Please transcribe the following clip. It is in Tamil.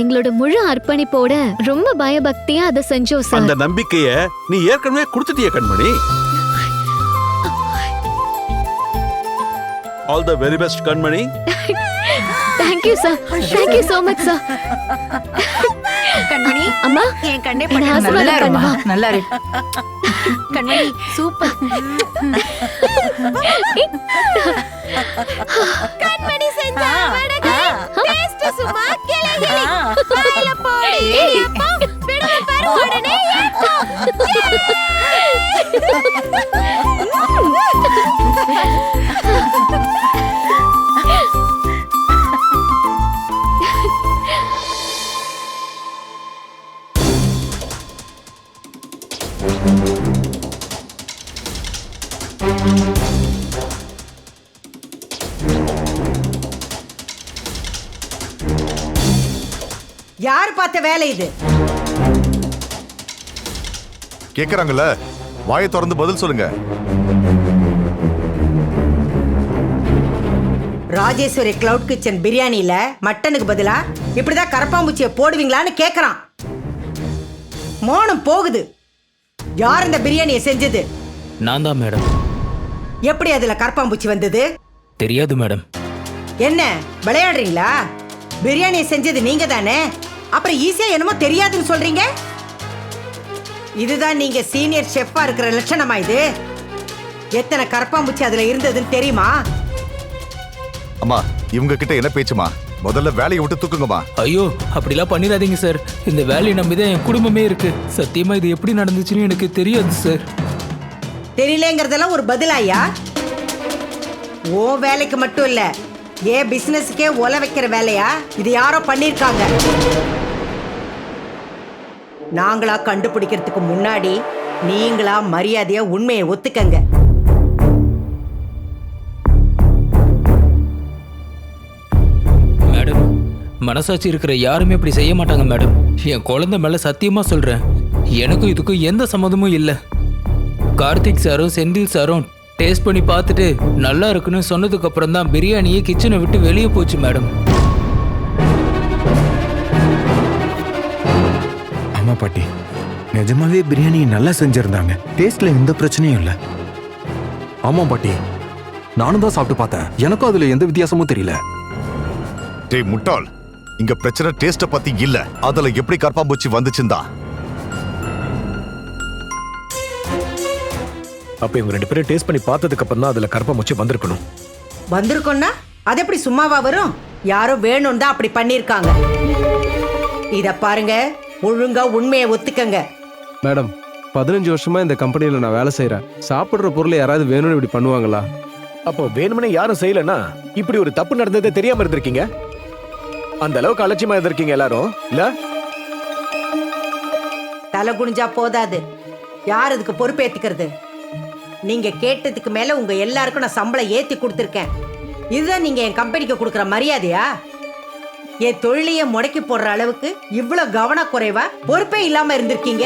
எங்களோட முழு அர்ப்பணிப்போட ரொம்ப பயபக்தியா அதை செஞ்சோம் சார். அந்த நம்பிக்கைய நீ ஏற்கனவே கொடுத்துட்டிய கண்மணி. All the very best Kanmani. Thank you sir. Thank you so much sir. கண்மணி அம்மா என் கண்ணே நல்லா இருக்குமா? நல்லா இரு கண்மணி சூப்பர். கண்மணி செஞ்ச வடகை டேஸ்ட் சும்மா கிளகிளி வாயில போடு ஏப்பா விடுவ பாரு உடனே ஏப்பா. யார் பார்த்த வேலை இது? கேக்குறாங்கல்ல, வாயை திறந்து பதில் சொல்லுங்க. ராஜேஸ்வரி கிளவுட் கிச்சன் பிரியாணில மட்டனுக்கு பதிலா இப்படிதான் கரப்பாம்பூச்சியை போடுவீங்களான்னு கேக்குறான். மோனம் போகுது. யார் இந்த பிரியாணியை செஞ்சது? நான் தான் மேடம். எப்படி அதுல கரப்பாம்பூச்சி வந்தது? தெரியாது மேடம். என்ன விளையாடுறீங்களா? பிரியாணியை செஞ்சது நீங்க தானே, அப்புறம் ஈஸியா என்னமோ தெரியாதுன்னு சொல்றீங்க. இதுதான் நீங்க சீனியர் ஷெஃப்பா இருக்கிற லட்சணமா? இது எத்தனை கரப்பாம்பூச்சி அதுல இருந்ததுன்னு தெரியுமா? அம்மா, இவங்க கிட்ட என்ன பேச்சுமா? முதல்ல வேலையை விட்டு தூக்குங்கம்மா. ஐயோ, அப்படிலாம் பண்ணிடாதீங்க சார். இந்த வேலையை நம்பிதான் என் குடும்பமே இருக்கு. சத்தியமா இது எப்படி நடந்துச்சுன்னு எனக்கு தெரியாது சார். தெரியலங்கிறதெல்லாம் ஒரு பதிலாயா? ஓ வேலைக்கு மட்டும் இல்ல, ஏன் பிசினஸுக்கே ஒல வைக்கிற வேலையா இது யாரோ பண்ணிருக்காங்க. நாங்களா கண்டுபிடிக்கிறதுக்கு முன்னாடி நீங்களா மரியாதையா உண்மையை ஒத்துக்கங்க. மேடம், மனசாட்சி இருக்கிற யாருமே இப்படி செய்ய மாட்டாங்க மேடம். என் குழந்தை மேல சத்தியமா சொல்றேன், எனக்கும் இதுக்கும் எந்த சம்மதமும் இல்லை. கார்த்திக் சாரும் செந்தில் சாரும் டேஸ்ட் பண்ணி பார்த்துட்டு நல்லா இருக்குன்னு சொன்னதுக்கு அப்புறம் தான் பிரியாணியை கிச்சனை விட்டு வெளியே போச்சு மேடம். ஆமா பாட்டி, நிஜமாவே பிரியாணி நல்லா செஞ்சிருந்தாங்க. டேஸ்ட்ல எந்த பிரச்சனையும் இல்லை. ஆமா பாட்டி, நானும் தான் சாப்பிட்டு பார்த்தேன். எனக்கும் அதுல எந்த வித்தியாசமும் தெரியல. டேய் முட்டாள், இங்க பிரச்சனை டேஸ்ட பத்தி இல்ல, அதுல எப்படி கரப்பாம்பூச்சி வந்துச்சுந்தா. அப்ப இவங்க 2 பேரும் டேஸ்ட் பண்ணி பார்த்ததுக்கு அப்புறம் தான் அதுல கரப்பாம்பூச்சி வந்திருக்கணும். வந்திருக்கோம்னா அது எப்படி சும்மாவா வரும்? யாரோ வேணும் தான் அப்படி பண்ணிருக்காங்க. இத பாருங்க, ஒழுங்கா உண்மையை ஒத்துக்கங்க. மேடம், 15 வருஷமா இந்த கம்பெனியில் நான் வேலை செய்கிறேன். சாப்பிட்ற பொருளை யாராவது வேணும்னு இப்படி பண்ணுவாங்களா? அப்போ வேணும்னே யாரும் செய்யலன்னா இப்படி ஒரு தப்பு நடந்ததே தெரியாம இருந்திருக்கீங்க. அந்த அளவுக்கு அலட்சியமா இருந்திருக்கீங்க எல்லாரும் இல்ல? தலை குனிஞ்சா போதாது, யார் இதுக்கு பொறுப்பேத்துக்கிறது? நீங்க கேட்டதுக்கு மேல உங்க எல்லாருக்கும் நான் சம்பளம் ஏத்தி கொடுத்துருக்கேன். இதுதான் நீங்க என் கம்பெனிக்கு கொடுக்குற மரியாதையா? என் தொழிலையே முடக்கி போடுற அளவுக்கு இவ்வளவு கவனக்குறைவா பொறுப்பே இல்லாம இருந்திருக்கீங்க.